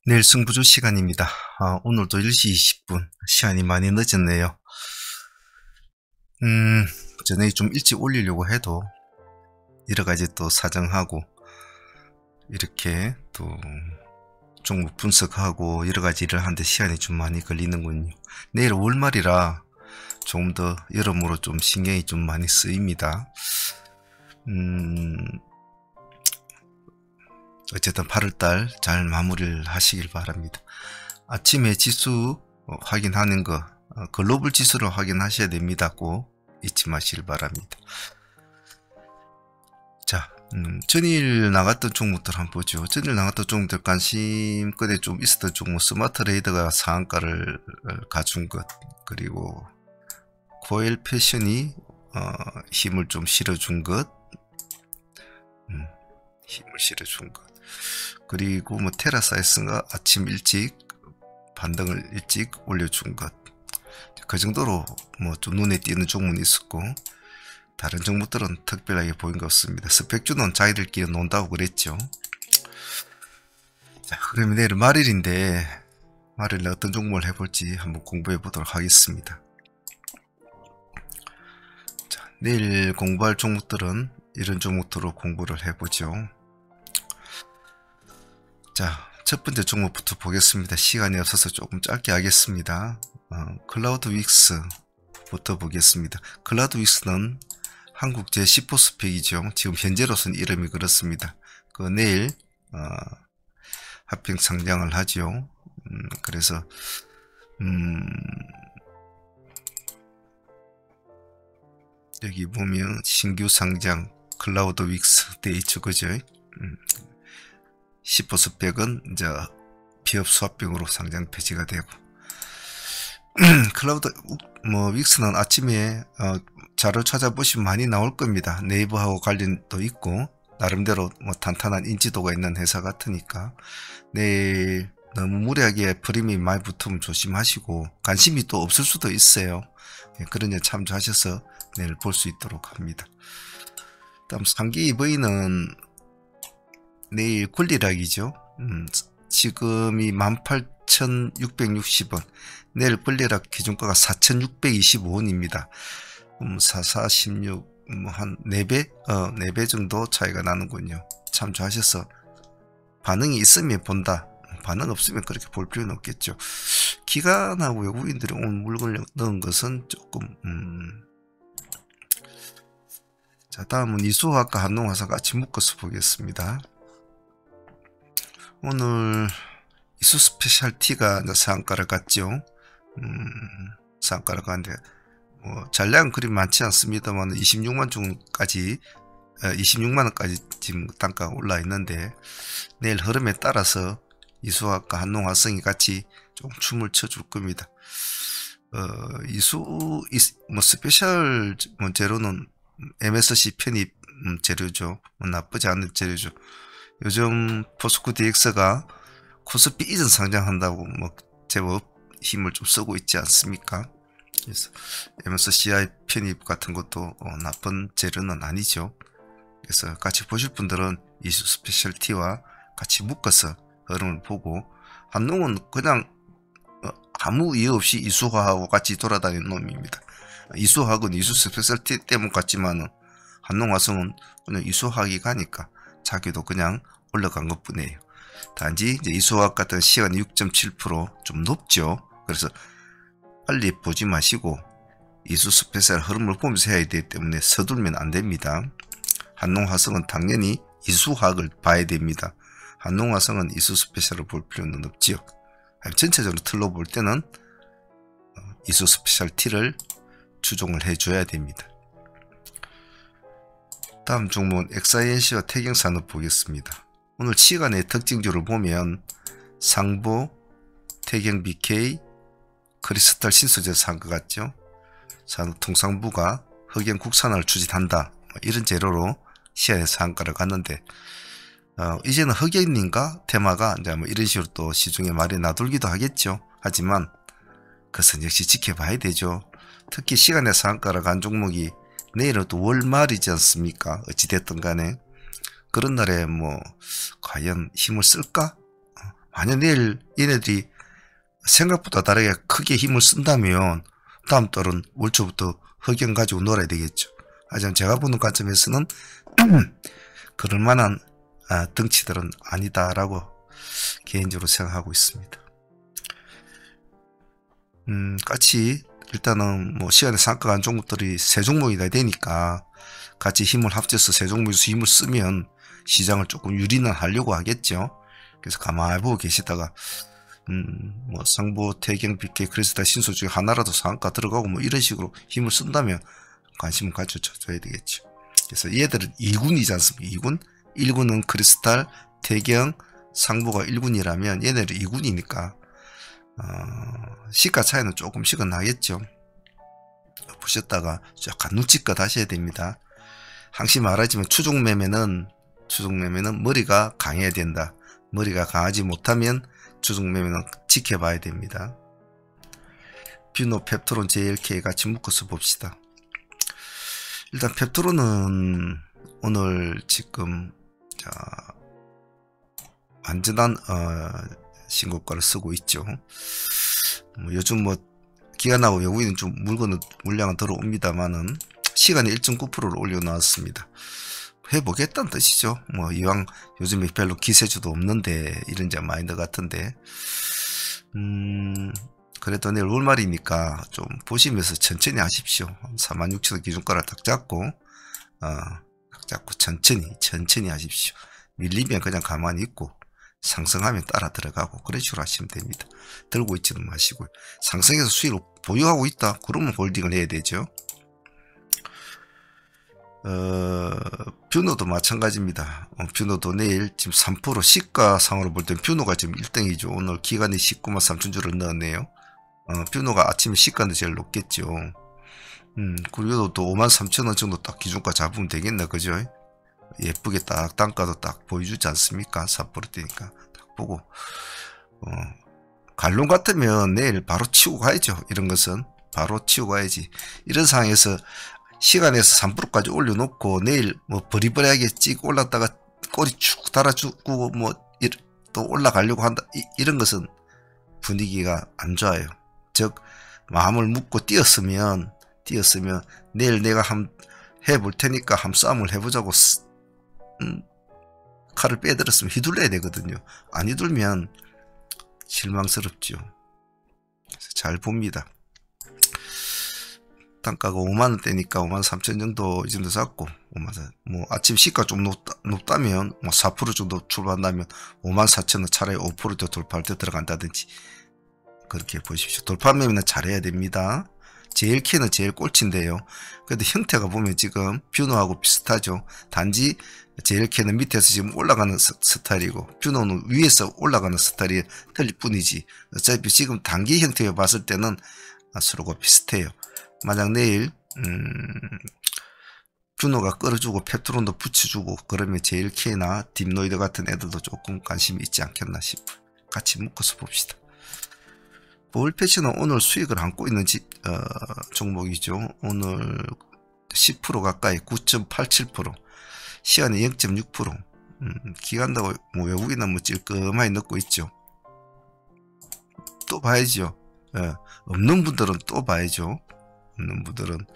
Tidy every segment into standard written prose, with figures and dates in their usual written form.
내일 승부조 시간입니다. 오늘도 10시 20분. 시간이 많이 늦었네요. 전에 좀 일찍 올리려고 해도 여러가지 또 사정하고 이렇게 또 종목 분석하고 여러가지 일을 하는데 시간이 좀 많이 걸리는군요. 내일 월말이라 조금 더 여러모로 좀 신경이 좀 많이 쓰입니다. 어쨌든 8월달 잘 마무리를 하시길 바랍니다. 아침에 지수 확인하는 거, 글로벌 지수를 확인하셔야 됩니다. 꼭 잊지 마시길 바랍니다. 자, 전일 나갔던 종목들 한번 보죠. 전일 나갔던 종목들 관심권에 좀 있었던 종목, 스마트 레이더가 상한가를 가준 것, 그리고 고엘 패션이 힘을 좀 실어준 것, 그리고 뭐 테라사이스가 아침 일찍 반등을 일찍 올려준 것, 그 정도로 뭐 좀 눈에 띄는 종목이 있었고, 다른 종목들은 특별하게 보인 것 없습니다. 스펙주는 자기들끼리 논다고 그랬죠. 자, 그러면 내일 말일인데 말일에 어떤 종목을 해볼지 한번 공부해 보도록 하겠습니다. 자, 내일 공부할 종목들은 이런 종목들로 공부를 해보죠. 자, 첫 번째 종목부터 보겠습니다. 시간이 없어서 조금 짧게 하겠습니다. 클라우드 윅스부터 보겠습니다. 클라우드 윅스는 한국 제10호 스펙이죠. 지금 현재로서는 이름이 그렇습니다. 내일 합병 상장을 하죠. 그래서 여기 보면 신규 상장 클라우드 윅스 돼 있죠, 그죠? 10호 스펙은 이제 비업 수합병으로 상장 폐지가 되고, 클라우드 윅스는 아침에 자료 찾아보시면 많이 나올 겁니다. 네이버하고 관련도 있고 나름대로 뭐 탄탄한 인지도가 있는 회사 같으니까 내일 너무 무리하게 프리미엄 많이 붙으면 조심하시고, 관심이 또 없을 수도 있어요. 그런 데 참조하셔서 내일 볼 수 있도록 합니다. 다음 상기 EV는 내일 권리락이죠. 지금이 18,660원, 내일 권리락 기준가가 4,625원입니다. 4416, 한 4배? 4배 정도 차이가 나는군요. 참조하셔서 반응이 있으면 본다, 반응 없으면 그렇게 볼 필요는 없겠죠. 기관하고 외국인들이 오늘 물건을 넣은 것은 조금 자, 다음은 이수화학과 한농화산 같이 묶어서 보겠습니다. 오늘 이수 스페셜티가 상한가를 갔죠. 상한가를 갔는데 잔량은 그리 많지 않습니다만 26만원까지 지금 단가가 올라 있는데, 내일 흐름에 따라서 이수화학과 한농화성이 같이 좀 춤을 춰줄 겁니다. 스페셜 재료는 MSC 편입 재료죠. 나쁘지 않은 재료죠. 요즘 포스코 DX가 코스피 이전 상장한다고 제법 힘을 좀 쓰고 있지 않습니까? 그래서 MSCI 편입 같은 것도 나쁜 재료는 아니죠. 그래서 같이 보실 분들은 이수 스페셜티와 같이 묶어서 흐름을 보고, 한농은 그냥 아무 이유 없이 이수화하고 같이 돌아다니는 놈입니다. 이수화학은 이수 스페셜티 때문 같지만은 한농화성은 그냥 이수화학이 가니까 자기도 그냥 올라간 것 뿐이에요. 단지 이제 이수화학 같은 시간이 6.7% 좀 높죠. 그래서 빨리 보지 마시고 이수 스페셜 흐름을 보면서 해야 되기 때문에 서둘면 안 됩니다. 한농화성은 당연히 이수화학을 봐야 됩니다. 한농화성은 이수 스페셜을 볼 필요는 없지요. 전체적으로 틀로 볼 때는 이수 스페셜티를 추종을 해줘야 됩니다. 다음 종목은 XINC와 태경산업 보겠습니다. 오늘 시간의 특징주를 보면 상보, 태경 BK, 크리스탈 신소재 산 것 같죠. 산업통상부가 흑연 국산화를 추진한다, 이런 재료로 시간의 상한가를 갔는데, 이제는 흑연인가 테마가 이제 이런 식으로 또 시중에 말이 나돌기도 하겠죠. 하지만 그것은 역시 지켜봐야 되죠. 특히 시간의 상한가를 간 종목이 내일은 또 월말이지 않습니까? 어찌됐든 간에 그런 날에 과연 힘을 쓸까? 만약 내일 얘네들이 생각보다 다르게 크게 힘을 쓴다면 다음 달은 월초부터 흑연 가지고 놀아야 되겠죠. 하지만 제가 보는 관점에서는 그럴만한 덩치들은 아니다라고 개인적으로 생각하고 있습니다. 같이 일단은 뭐 시간에 상가간 종목들이 세 종목이나 되니까 같이 힘을 합쳐서 세 종목에서 힘을 쓰면 시장을 조금 유리는 하려고 하겠죠. 그래서 가만히 보고 계시다가 뭐 상보, 태경, BK, 크리스탈, 신소 중에 하나라도 상가 들어가고 뭐 이런 식으로 힘을 쓴다면 관심을 가져줘야 되겠죠. 그래서 얘들은 2군이지 않습니까? 2군? 1군은 크리스탈, 태경, 상보가 1군이라면 얘네들 2군이니까 시가 차이는 조금씩은 나겠죠. 보셨다가 약간 눈치껏 하셔야 됩니다. 항시 말하지만 추종 매매는 머리가 강해야 된다. 머리가 강하지 못하면 추종 매매는 지켜봐야 됩니다. 뷰노, 펩토론, JLK 같이 묶어서 봅시다. 일단 펩토론은 오늘 지금 완전한 신고가를 쓰고 있죠. 요즘 뭐 기관하고 외국인은 좀 물량은 들어옵니다만은 시간에 1.9%를 올려놨습니다. 해보겠다는 뜻이죠. 뭐 이왕 요즘에 별로 기세주도 없는데 이런 마인드 같은데 그래도 내일 월말이니까 좀 보시면서 천천히 하십시오. 46,000원 기준가를 딱 잡고 천천히 하십시오. 밀리면 그냥 가만히 있고 상승하면 따라 들어가고 그런 식으로 하시면 됩니다. 들고 있지는 마시고 상승해서 수익을 보유하고 있다 그러면 홀딩을 해야 되죠. 뷰노도 마찬가지입니다. 뷰노도 내일 지금 3% 시가상으로 볼 땐 뷰노가 지금 1등이죠. 오늘 기간이 19만 3천 주를 넣었네요. 뷰노가 아침에 시가는 제일 높겠죠. 그리고 또 5만 3천 원 정도 딱 기준가 잡으면 되겠나, 그죠? 예쁘게 딱 단가도 딱 보여주지 않습니까? 4%대니까 딱 보고 갈론 같으면 내일 바로 치고 가야죠. 이런 것은 바로 치고 가야지. 이런 상황에서 시간에서 3%까지 올려놓고 내일 뭐 버리버리하게 찍 올랐다가 꼬리 쭉 달아주고 뭐 또 올라가려고 한다. 이런 것은 분위기가 안 좋아요. 즉 마음을 먹고 뛰었으면 내일 내가 해볼 테니까 싸움을 해보자고 칼을 빼들었으면 휘둘러야 되거든요. 안 휘둘면 실망스럽죠. 잘 봅니다. 단가가 5만원대니까 5만 3천 정도 이 정도 잡고 뭐 아침 시가 좀 높다면 뭐 4% 정도 출발한다면 5만 4천원 차라리 5%더 돌파할 때 들어간다든지 그렇게 보십시오. 돌파 매매는 잘해야 됩니다. JLK는 제일 꼴찌인데요. 그래도 형태가 보면 지금 뷰노하고 비슷하죠. 단지 JLK는 밑에서 지금 올라가는 스타일이고 뷰노는 위에서 올라가는 스타일이 틀릴 뿐이지 어차피 지금 단기 형태에 봤을 때는 서로가 비슷해요. 만약 내일 뷰노가 끌어주고 펩토론도 붙여주고 그러면 JLK나 딥노이드 같은 애들도 조금 관심이 있지 않겠나 싶어요. 같이 묶어서 봅시다. 볼패치는 오늘 수익을 안고 있는 종목이죠. 오늘 10% 가까이 9.87% 시간이 0.6% 기간다고 뭐 외국인은 뭐 찔끔하게 넣고 있죠. 또 봐야죠. 없는 분들은 또 봐야죠. 없는 분들은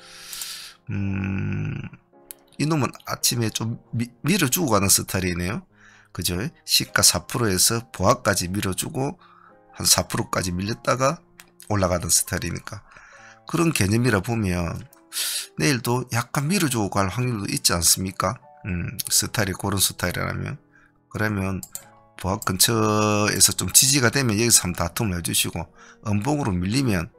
이놈은 아침에 좀 밀어주고 가는 스타일이네요. 그죠? 시가 4%에서 보합까지 밀어주고 한 4%까지 밀렸다가 올라가는 스타일이니까 그런 개념이라 보면 내일도 약간 밀어주고 갈 확률도 있지 않습니까? 스타일이 그런 스타일이라면 그러면 보합 근처에서 좀 지지가 되면 여기서 한번 다툼을 해주시고 음봉으로 밀리면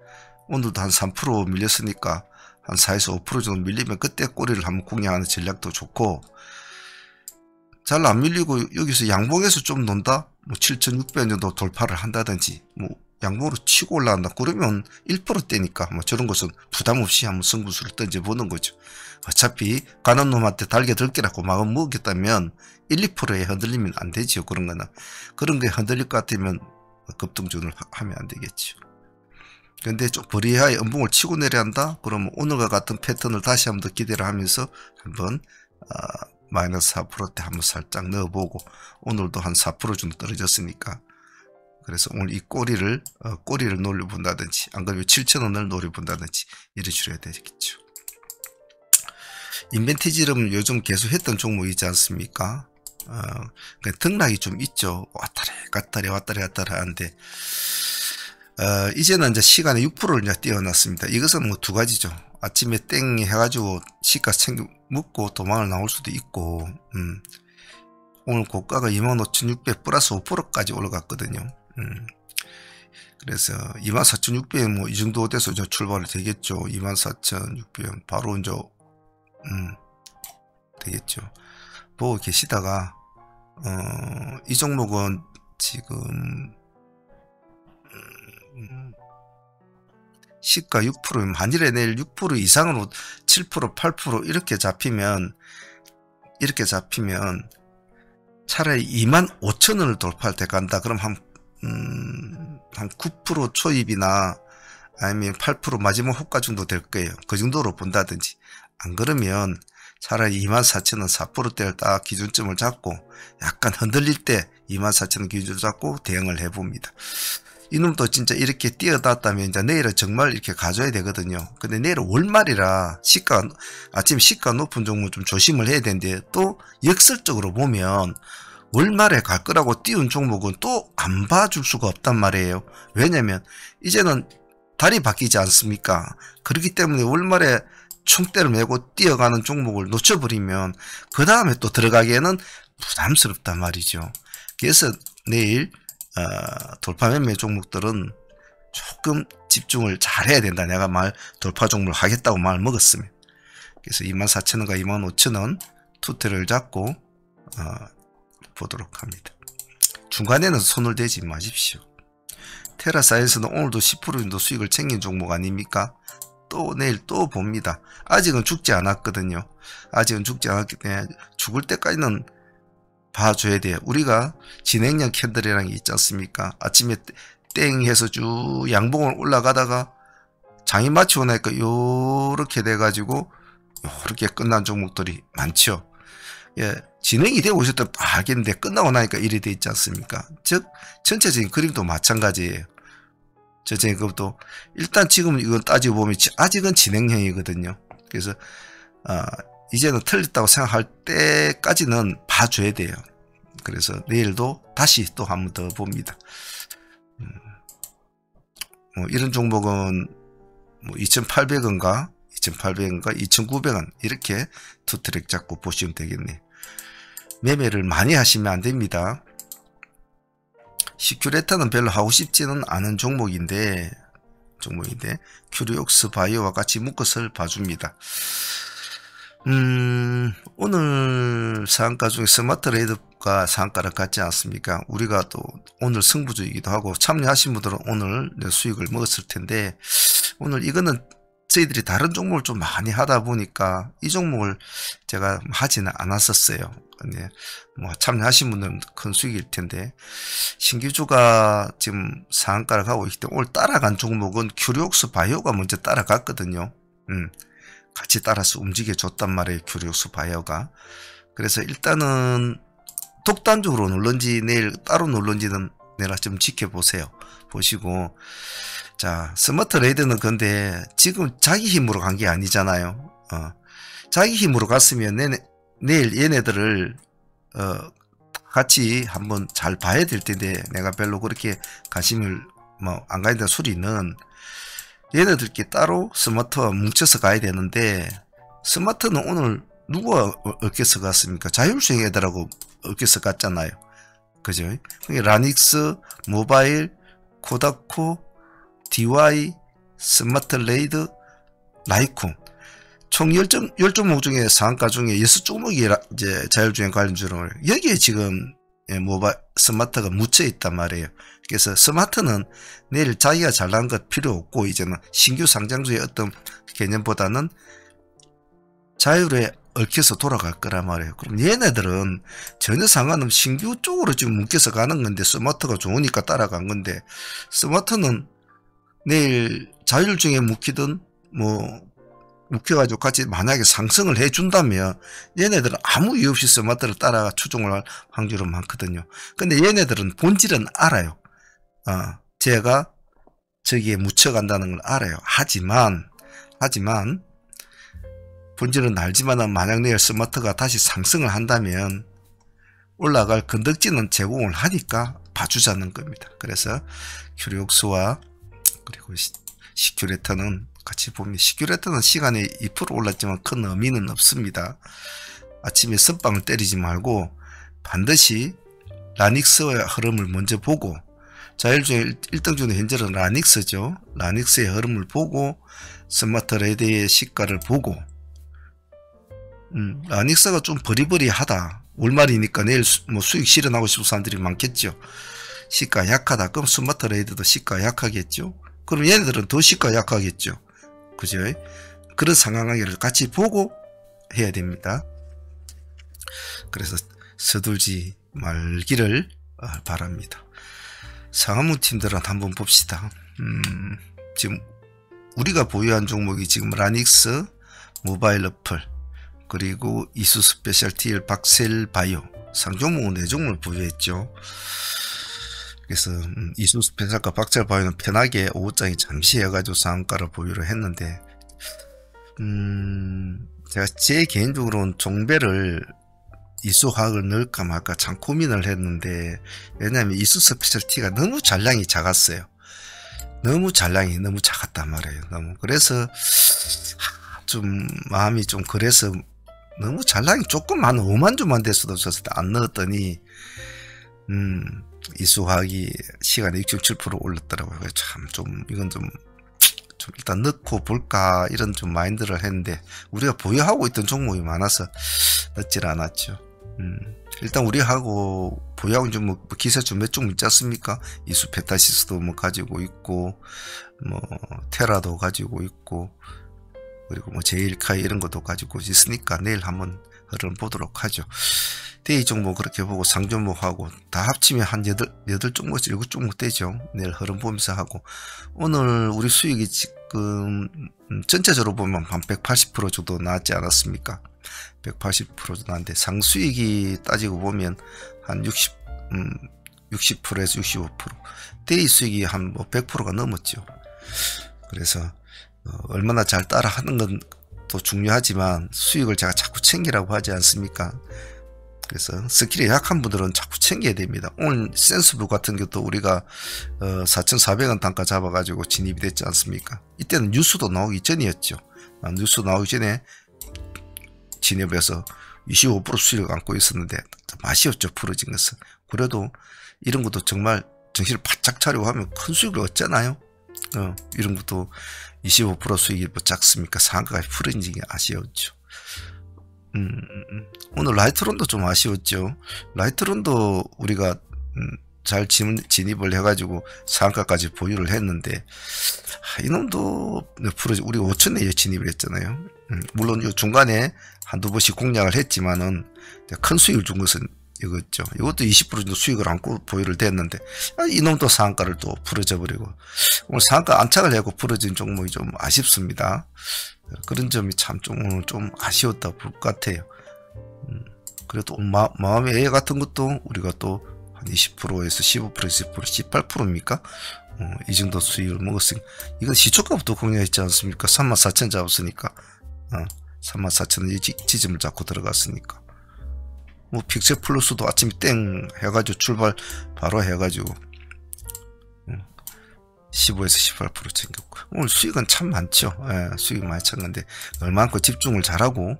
오늘도 한 3% 밀렸으니까 한 4에서 5% 정도 밀리면 그때 꼬리를 한번 공략하는 전략도 좋고 잘 안 밀리고 여기서 양봉에서 좀 논다? 뭐 7,600원 정도 돌파를 한다든지 뭐 양봉으로 치고 올라간다 그러면 1%대니까 뭐 저런 것은 부담 없이 한번 승부수를 던져보는 거죠. 어차피 가는 놈한테 달게 들기라고 마음 먹겠다면 1, 2%에 흔들리면 안 되죠. 그런 거는 그런 게 흔들릴 것 같으면 급등전을 하면 안 되겠죠. 근데 좀 버리하에 음봉을 치고 내려야 한다? 그러면 오늘과 같은 패턴을 다시 한번 더 기대를 하면서 한번 마이너스 4%대 한번 살짝 넣어보고 오늘도 한 4% 정도 떨어졌으니까 그래서 오늘 이 꼬리를 노려본다든지, 안 그러면 7,000원을 노려본다든지, 이래 줄여야 되겠죠. 인벤티지름 요즘 계속 했던 종목이지 않습니까? 등락이 좀 있죠. 왔다리 하는데, 이제는 이제 시간에 6%를 이제 띄워놨습니다. 이것은 뭐 두 가지죠. 아침에 땡 해가지고 시가 챙겨 묻고 도망을 나올 수도 있고, 오늘 고가가 25,600 플러스 5%까지 올라갔거든요. 그래서 24,600엔 뭐 이 정도 돼서 이제 출발이 되겠죠. 24,600엔 바로 이제 되겠죠. 보고 계시다가 이 종목은 지금 시가 6%, 만일에 내일 6% 이상으로 7%, 8% 이렇게 잡히면 차라리 25,000원을 돌파할 때 간다. 그럼 한 9% 초입이나 아니면 8% 마지막 호가 정도 될 거예요. 그 정도로 본다든지. 안 그러면 차라리 24,000원 4%대를 딱 기준점을 잡고 약간 흔들릴 때 24,000원 기준을 잡고 대응을 해봅니다. 이놈도 진짜 이렇게 뛰어났다면 이제 내일은 정말 이렇게 가져야 되거든요. 근데 내일은 월말이라 아침 시가 높은 종목 좀 조심을 해야 되는데, 또 역설적으로 보면 월말에 갈 거라고 띄운 종목은 또 안 봐줄 수가 없단 말이에요. 왜냐면 이제는 달이 바뀌지 않습니까? 그렇기 때문에 월말에 총대를 메고 뛰어가는 종목을 놓쳐버리면 그 다음에 또 들어가기에는 부담스럽단 말이죠. 그래서 내일 돌파 매매 종목들은 조금 집중을 잘 해야 된다. 내가 돌파 종목을 하겠다고 말 먹었으면. 그래서 24,000원과 25,000원 투트를 잡고 보도록 합니다. 중간에는 손을 대지 마십시오. 테라사이언스는 오늘도 10% 정도 수익을 챙긴 종목 아닙니까? 또 내일 또 봅니다. 아직은 죽지 않았거든요. 아직은 죽지 않았기 때문에 죽을 때까지는 봐줘야 돼요. 우리가 진행형 캔들이라는 게 있지 않습니까? 아침에 땡 해서 쭉 양봉을 올라가다가 장이 맞추고 나니까 요렇게 돼가지고 요렇게 끝난 종목들이 많죠. 예, 진행이 되고 있었던 알겠는데 끝나고 나니까 이래 돼 있지 않습니까? 즉 전체적인 그림도 마찬가지예요. 전체적인 것도 일단 지금 이건 따지고 보면 아직은 진행형이거든요. 그래서 이제는 틀렸다고 생각할 때까지는 봐줘야 돼요. 그래서 내일도 다시 또 한 번 더 봅니다. 이런 종목은 2,800원과 2,900원 이렇게 투 트랙 잡고 보시면 되겠네요. 매매를 많이 하시면 안 됩니다. 시큐레타는 별로 하고 싶지는 않은 종목인데 큐리옥스 바이오와 같이 묶어서 봐줍니다. 오늘 상한가 중에 스마트레이드가 상한가를 갖지 않습니까? 우리가 또 오늘 승부주이기도 하고 참여하신 분들은 오늘 수익을 먹었을 텐데, 오늘 이거는 저희들이 다른 종목을 좀 많이 하다 보니까 이 종목을 제가 하지는 않았었어요. 근데 참여하신 분들은 큰 수익일 텐데, 신규주가 지금 상한가를 가고 있기 때문에 오늘 따라간 종목은 큐리옥스 바이오가 먼저 따라갔거든요. 같이 따라서 움직여줬단 말이에요. 큐리옥스 바이오가. 그래서 일단은 독단적으로 눌런지 내일 따로 눌런지는 내가 좀 지켜보세요. 보시고, 자, 스마트 레이드는 근데 지금 자기 힘으로 간 게 아니잖아요. 자기 힘으로 갔으면 내일 얘네들을 같이 한번 잘 봐야 될 텐데, 내가 별로 그렇게 관심을 안 가진다는 소리는, 얘네들끼리 따로 스마트와 뭉쳐서 가야 되는데, 스마트는 오늘 누가 얽혀서 갔습니까? 자율주행 애들하고 얽혀서 갔잖아요. 그죠? 라닉스, 모바일, 코다코, DY, 스마트레이드, 라이콘. 총 10종목 중에 상한가 중에 6종목이 이제 자율주행 관련주로, 여기에 지금 스마트가 묻혀 있단 말이에요. 그래서 스마트는 내일 자기가 잘난 것 필요 없고, 이제는 신규 상장주의 어떤 개념보다는 자율에 얽혀서 돌아갈 거란 말이에요. 그럼 얘네들은 전혀 상관없이 신규 쪽으로 지금 묶여서 가는 건데, 스마트가 좋으니까 따라간 건데, 스마트는 내일 자율주행에 묶이든 묶여가지고 같이 만약에 상승을 해준다면 얘네들은 아무 이유 없이 스마트를 따라가 추종을 할 확률은 많거든요. 근데 얘네들은 본질은 알아요. 제가 저기에 묻혀간다는 걸 알아요. 하지만 본질은 알지만은 만약 내일 스마트가 다시 상승을 한다면 올라갈 건덕지는 제공을 하니까 봐주자는 겁니다. 그래서 큐리옥스와 그리고 시큐레터는 같이 보면, 시큐레터는 시간에 2% 올랐지만 큰 의미는 없습니다. 아침에 선빵을 때리지 말고 반드시 라닉스의 흐름을 먼저 보고, 자율주행 1등주는 현재는 라닉스죠. 라닉스의 흐름을 보고 스마트 레드의 시가를 보고, 라닉스가 좀 버리버리하다, 월말이니까 내일 뭐 수익 실현하고 싶은 사람들이 많겠죠. 시가 약하다, 그럼 스마트 레이드도 시가 약하겠죠. 그럼 얘네들은 더 시가 약하겠죠. 그죠? 그런 상황관계를 같이 보고 해야 됩니다. 그래서 서둘지 말기를 바랍니다. 상하무 팀들은 한번 봅시다. 지금 우리가 보유한 종목이 지금 라닉스, 모바일 어플, 그리고 이수 스페셜티일, 박셀 바이오, 상종목은 4종목을 보유했죠. 그래서 이수 스페셜과 박셀 바이오는 편하게 5장이 잠시 해가지고 상한가를 보유를 했는데, 제가 제 개인적으로는 종배를 이수화학을 넣을까 말까 참 고민을 했는데, 왜냐하면 이수 스페셜티가 너무 잔량이 작았어요. 너무 작았단 말이에요. 그래서 좀 마음이 좀 그래서, 너무 잔량이 조금만 5만 주만 됐어도 줬을 때 안 넣었더니 이수화학이 시간에 6.7% 올랐더라고요. 참 좀 이건 좀 일단 넣고 볼까 이런 좀 마인드를 했는데, 우리가 보유하고 있던 종목이 많아서 넣질 않았죠. 일단 우리하고 보유하고 좀 뭐 기세주 몇 종목 있지 않습니까? 이수 페타시스도 뭐 가지고 있고, 뭐 테라도 가지고 있고, 그리고 뭐 제일카이 이런 것도 가지고 있으니까 내일 한번 흐름 보도록 하죠. 데이 종목 그렇게 보고 상종목하고 다 합치면 한 8종목에서 7종목 되죠. 내일 흐름 보면서 하고, 오늘 우리 수익이 지금 전체적으로 보면 한 180% 정도 나왔지 않았습니까? 180% 나왔는데 상수익이 따지고 보면 한 60%에서 65%, 데이 수익이 한 뭐 100%가 넘었죠. 그래서 얼마나 잘 따라 하는 건 또 중요하지만 수익을 제가 자꾸 챙기라고 하지 않습니까? 그래서 스킬이 약한 분들은 자꾸 챙겨야 됩니다. 오늘 센스북 같은 것도 우리가 4,400원 단가 잡아가지고 진입이 됐지 않습니까? 이때는 뉴스도 나오기 전이었죠. 뉴스 나오기 전에 진입을 해서 25% 수익을 안고 있었는데 맛이 없죠, 풀어진 것은. 그래도 이런 것도 정말 정신을 바짝 차리고 하면 큰 수익을 얻잖아요. 이런 것도 25% 수익이 뭐 작습니까? 상한가까지 풀어진 게 아쉬웠죠. 오늘 라이트론도 좀 아쉬웠죠. 라이트론도 우리가 잘 진입을 해가지고 상한가까지 보유를 했는데, 이놈도 우리가 5천에 진입을 했잖아요. 물론 이 중간에 한두 번씩 공략을 했지만은 큰 수익을 준 것은 이거죠. 이것도 20% 정도 수익을 안고 보유를 됐는데, 이놈도 상한가를 또 풀어져 버리고, 오늘 상한가 안착을 하고 풀어진 종목이 좀 아쉽습니다. 그런 점이 참 오늘 좀 아쉬웠다 볼 것 같아요. 그래도 마음의 애 같은 것도 우리가 또 한 20%에서 15%, 10%, 18%입니까? 이 정도 수익을 먹었으니까, 이건 시초가부터 공략했지 않습니까? 34,000 잡았으니까, 34,000원 지점을 잡고 들어갔으니까. 뭐 픽셀 플러스도 아침에 땡 해가지고 출발 바로 해가지고 15에서 18% 챙겼고, 오늘 수익은 참 많죠. 수익 많이 챙겼는데 얼마만큼 집중을 잘하고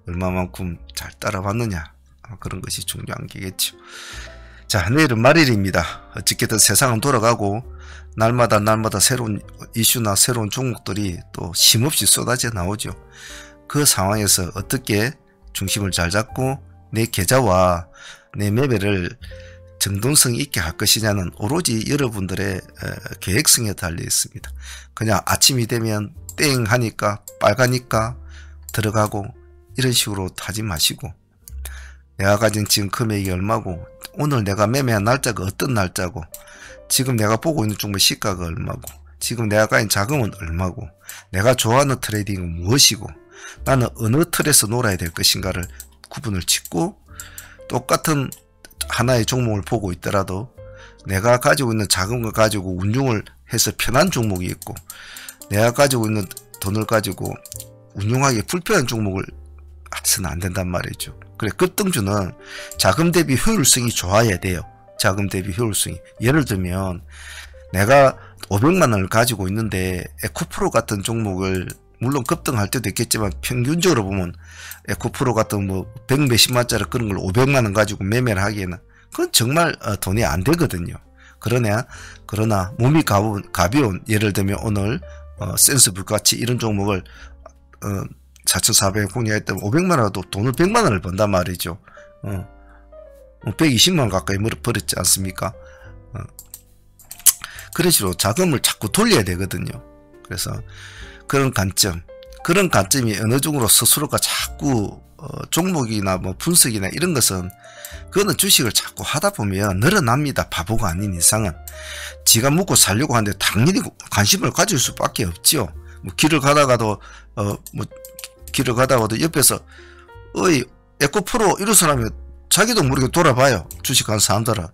얼마만큼 잘 따라왔느냐, 그런 것이 중요한 게겠죠. 자, 내일은 말일입니다. 어떻게든 세상은 돌아가고 날마다 새로운 이슈나 새로운 종목들이 또 쉼없이 쏟아져 나오죠. 그 상황에서 어떻게 중심을 잘 잡고 내 계좌와 내 매매를 정동성 있게 할 것이냐는 오로지 여러분들의 계획성에 달려 있습니다. 그냥 아침이 되면 땡 하니까 빨가니까 들어가고 이런 식으로 하지 마시고, 내가 가진 지금 금액이 얼마고, 오늘 내가 매매한 날짜가 어떤 날짜고, 지금 내가 보고 있는 종목 시가가 얼마고, 지금 내가 가진 자금은 얼마고, 내가 좋아하는 트레이딩은 무엇이고, 나는 어느 틀에서 놀아야 될 것인가를 구분을 짓고, 똑같은 하나의 종목을 보고 있더라도 내가 가지고 있는 자금을 가지고 운용을 해서 편한 종목이 있고, 내가 가지고 있는 돈을 가지고 운용하기 불편한 종목을 해서는 안 된단 말이죠. 그래, 급등주는 자금 대비 효율성이 좋아야 돼요. 자금 대비 효율성이. 예를 들면 내가 500만 원을 가지고 있는데 에코프로 같은 종목을, 물론 급등할 때도 있겠지만 평균적으로 보면 에코프로 같은 뭐 100 몇십만짜리 그런 걸 500만 원 가지고 매매를 하기에는 그건 정말 돈이 안 되거든요. 그러나 몸이 가벼운, 예를 들면 오늘 센스북 같이 이런 종목을 4,400에 공략했다면 500만원도 돈을 100만원을 번단 말이죠. 120만원 가까이 벌었지 않습니까? 그런 식으로 자금을 자꾸 돌려야 되거든요. 그래서 그런 관점이 어느 정도로 스스로가 자꾸 종목이나 뭐 분석이나 이런 것은, 그거는 주식을 자꾸 하다 보면 늘어납니다. 바보가 아닌 이상은. 지가 먹고 살려고 하는데 당연히 관심을 가질 수밖에 없죠. 뭐 길을 가다가도 옆에서 어이 에코프로 이런 사람이 자기도 모르게 돌아봐요. 주식하는 사람들은.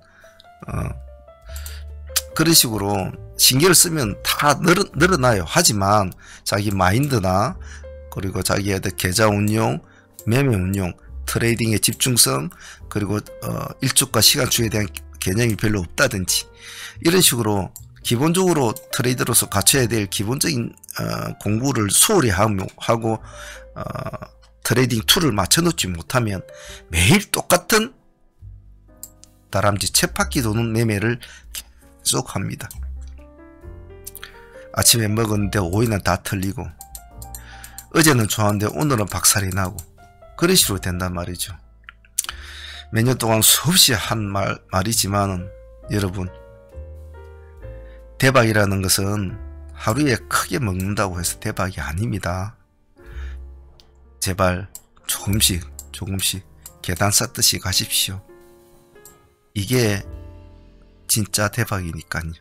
그런 식으로 신경을 쓰면 다 늘어나요. 하지만 자기 마인드나 그리고 자기의 계좌 운용, 매매 운용, 트레이딩의 집중성, 그리고 일주가 시간추에 대한 개념이 별로 없다든지, 이런 식으로 기본적으로 트레이더로서 갖춰야 될 기본적인 공부를 소홀히 하고 트레이딩 툴을 맞춰놓지 못하면 매일 똑같은 다람쥐 쳇바퀴 도는 매매를 계속 합니다. 아침에 먹었는데 오이는 다 틀리고, 어제는 좋았는데 오늘은 박살이 나고, 그런 식으로 된단 말이죠. 몇 년 동안 수없이 한 말이지만은, 여러분, 대박이라는 것은 하루에 크게 먹는다고 해서 대박이 아닙니다. 제발 조금씩 계단 쌓듯이 가십시오. 이게 진짜 대박이니까요.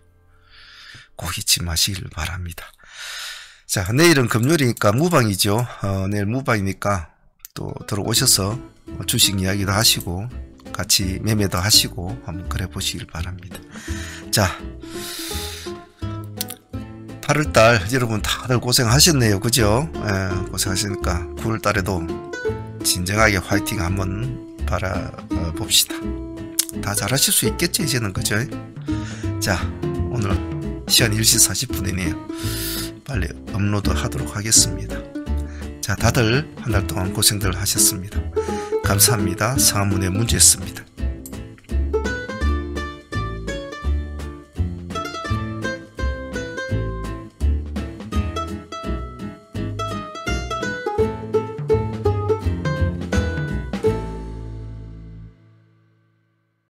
고기치 마시길 바랍니다. 자, 내일은 금요일이니까 무방이죠. 내일 무방이니까 또 들어오셔서 주식 이야기도 하시고 같이 매매도 하시고 한번 그래 보시길 바랍니다. 자, 8월달 여러분 다들 고생하셨네요. 그죠? 고생하시니까 9월달에도 진정하게 화이팅 한번 바라봅시다. 다 잘하실 수 있겠죠, 이제는. 그죠? 자, 오늘 시간 10시 40분이네요. 빨리 업로드 하도록 하겠습니다. 자, 다들 한 달 동안 고생들 하셨습니다. 감사합니다. 상한문의 문제였습니다.